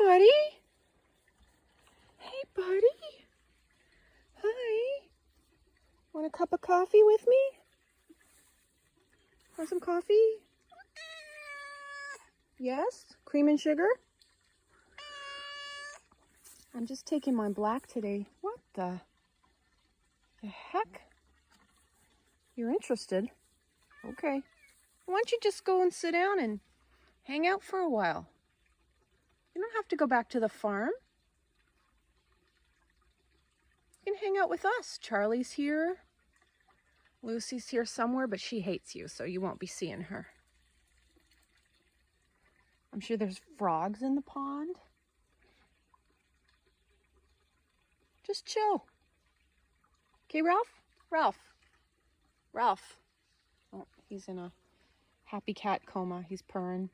buddy. Hey, buddy. Hi. Want a cup of coffee with me? Want some coffee? Yes? Cream and sugar? I'm just taking my black today. What the heck? You're interested? Okay. Why don't you just go and sit down and hang out for a while? You don't have to go back to the farm. You can hang out with us. Charlie's here. Lucy's here somewhere, but she hates you, so you won't be seeing her. I'm sure there's frogs in the pond. Just chill. Okay, Ralph? Ralph. Oh, he's in a happy cat coma. He's purring.